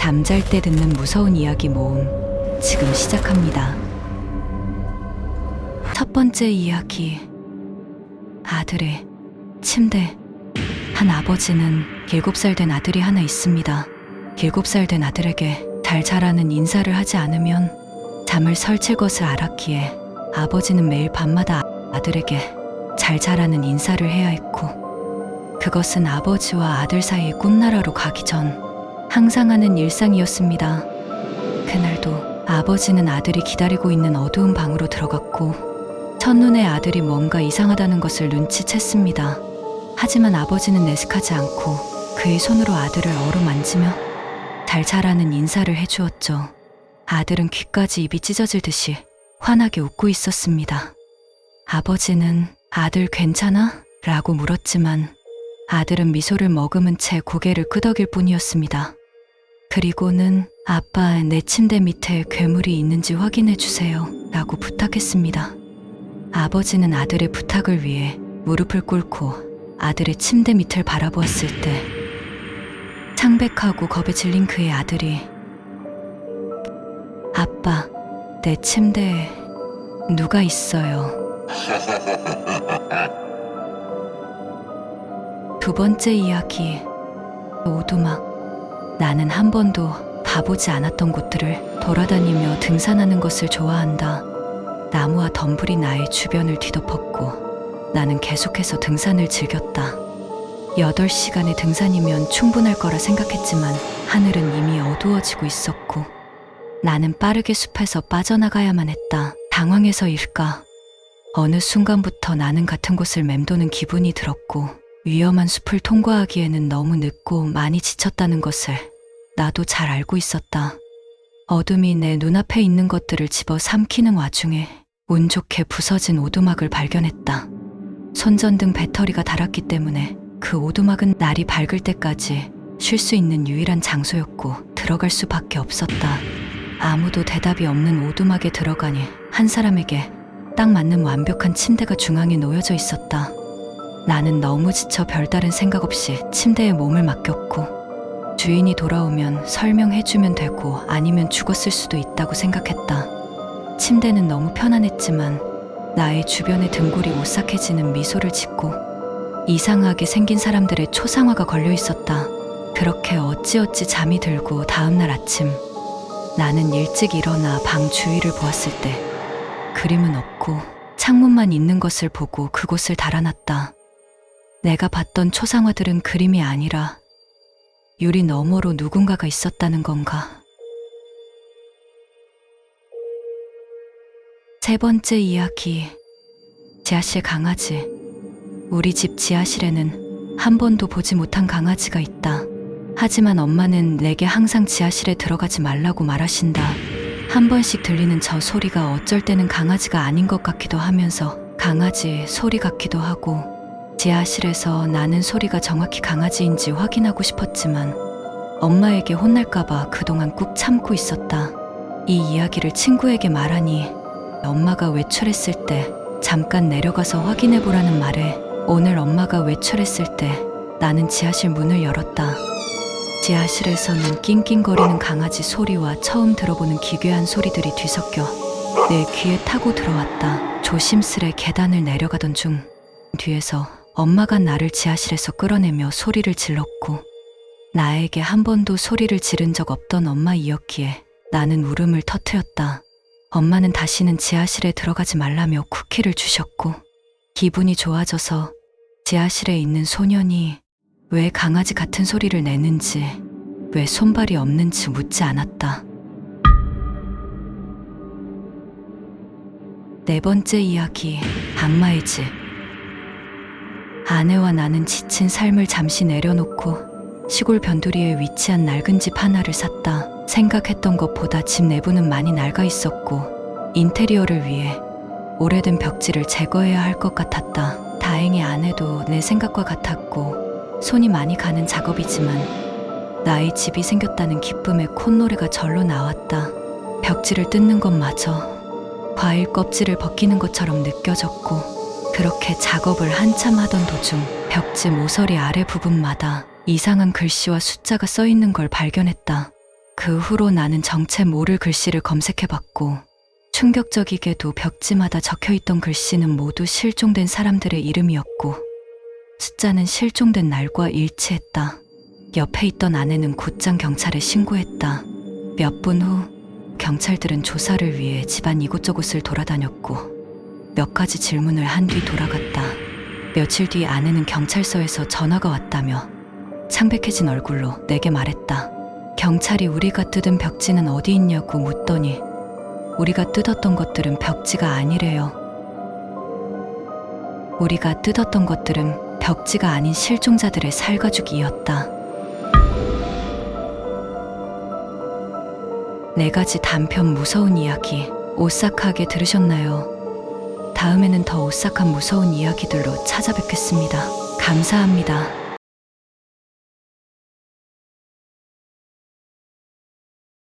잠잘 때 듣는 무서운 이야기 모음 지금 시작합니다. 첫 번째 이야기. 아들의 침대. 한 아버지는 7살 된 아들이 하나 있습니다. 7살 된 아들에게 잘 자라는 인사를 하지 않으면 잠을 설칠 것을 알았기에 아버지는 매일 밤마다 아들에게 잘 자라는 인사를 해야 했고, 그것은 아버지와 아들 사이의 꿈나라로 가기 전 항상 하는 일상이었습니다. 그날도 아버지는 아들이 기다리고 있는 어두운 방으로 들어갔고, 첫눈에 아들이 뭔가 이상하다는 것을 눈치챘습니다. 하지만 아버지는 내색하지 않고 그의 손으로 아들을 어루만지며 잘 자라는 인사를 해주었죠. 아들은 귀까지 입이 찢어질 듯이 환하게 웃고 있었습니다. 아버지는 아들 괜찮아? 라고 물었지만 아들은 미소를 머금은 채 고개를 끄덕일 뿐이었습니다. 그리고는 아빠, 내 침대 밑에 괴물이 있는지 확인해 주세요 라고 부탁했습니다. 아버지는 아들의 부탁을 위해 무릎을 꿇고 아들의 침대 밑을 바라보았을 때 창백하고 겁에 질린 그의 아들이 아빠, 내 침대에 누가 있어요. 두 번째 이야기. 오두막. 나는 한 번도 가보지 않았던 곳들을 돌아다니며 등산하는 것을 좋아한다. 나무와 덤불이 나의 주변을 뒤덮었고 나는 계속해서 등산을 즐겼다. 8시간의 등산이면 충분할 거라 생각했지만 하늘은 이미 어두워지고 있었고 나는 빠르게 숲에서 빠져나가야만 했다. 당황해서일까? 어느 순간부터 나는 같은 곳을 맴도는 기분이 들었고 위험한 숲을 통과하기에는 너무 늦고 많이 지쳤다는 것을 나도 잘 알고 있었다. 어둠이 내 눈앞에 있는 것들을 집어 삼키는 와중에 운 좋게 부서진 오두막을 발견했다. 손전등 배터리가 닳았기 때문에 그 오두막은 날이 밝을 때까지 쉴 수 있는 유일한 장소였고 들어갈 수밖에 없었다. 아무도 대답이 없는 오두막에 들어가니 한 사람에게 딱 맞는 완벽한 침대가 중앙에 놓여져 있었다. 나는 너무 지쳐 별다른 생각 없이 침대에 몸을 맡겼고 주인이 돌아오면 설명해주면 되고 아니면 죽었을 수도 있다고 생각했다. 침대는 너무 편안했지만 나의 주변에 등골이 오싹해지는 미소를 짓고 이상하게 생긴 사람들의 초상화가 걸려 있었다. 그렇게 어찌어찌 잠이 들고 다음날 아침 나는 일찍 일어나 방 주위를 보았을 때 그림은 없고 창문만 있는 것을 보고 그곳을 달아났다. 내가 봤던 초상화들은 그림이 아니라 유리 너머로 누군가가 있었다는 건가? 세 번째 이야기. 지하실 강아지. 우리 집 지하실에는 한 번도 보지 못한 강아지가 있다. 하지만 엄마는 내게 항상 지하실에 들어가지 말라고 말하신다. 한 번씩 들리는 저 소리가 어쩔 때는 강아지가 아닌 것 같기도 하면서 강아지 소리 같기도 하고 지하실에서 나는 소리가 정확히 강아지인지 확인하고 싶었지만 엄마에게 혼날까봐 그동안 꾹 참고 있었다. 이 이야기를 친구에게 말하니 엄마가 외출했을 때 잠깐 내려가서 확인해보라는 말에 오늘 엄마가 외출했을 때 나는 지하실 문을 열었다. 지하실에서는 낑낑거리는 강아지 소리와 처음 들어보는 기괴한 소리들이 뒤섞여 내 귀에 타고 들어왔다. 조심스레 계단을 내려가던 중 뒤에서 엄마가 나를 지하실에서 끌어내며 소리를 질렀고 나에게 한 번도 소리를 지른 적 없던 엄마이었기에 나는 울음을 터뜨렸다. 엄마는 다시는 지하실에 들어가지 말라며 쿠키를 주셨고 기분이 좋아져서 지하실에 있는 소년이 왜 강아지 같은 소리를 내는지 왜 손발이 없는지 묻지 않았다. 네 번째 이야기. 악마의 집. 아내와 나는 지친 삶을 잠시 내려놓고 시골 변두리에 위치한 낡은 집 하나를 샀다. 생각했던 것보다 집 내부는 많이 낡아 있었고 인테리어를 위해 오래된 벽지를 제거해야 할 것 같았다. 다행히 아내도 내 생각과 같았고 손이 많이 가는 작업이지만 나의 집이 생겼다는 기쁨의 콧노래가 절로 나왔다. 벽지를 뜯는 것마저 과일 껍질을 벗기는 것처럼 느껴졌고 그렇게 작업을 한참 하던 도중 벽지 모서리 아래 부분마다 이상한 글씨와 숫자가 써 있는 걸 발견했다. 그 후로 나는 정체 모를 글씨를 검색해봤고 충격적이게도 벽지마다 적혀있던 글씨는 모두 실종된 사람들의 이름이었고 숫자는 실종된 날과 일치했다. 옆에 있던 아내는 곧장 경찰에 신고했다. 몇 분 후 경찰들은 조사를 위해 집안 이곳저곳을 돌아다녔고 몇 가지 질문을 한 뒤 돌아갔다. 며칠 뒤 아내는 경찰서에서 전화가 왔다며 창백해진 얼굴로 내게 말했다. 경찰이 우리가 뜯은 벽지는 어디 있냐고 묻더니 우리가 뜯었던 것들은 벽지가 아니래요. 우리가 뜯었던 것들은 벽지가 아닌 실종자들의 살가죽이었다. 네 가지 단편 무서운 이야기 오싹하게 들으셨나요? 다음에는 더 오싹한 무서운 이야기들로 찾아뵙겠습니다. 감사합니다.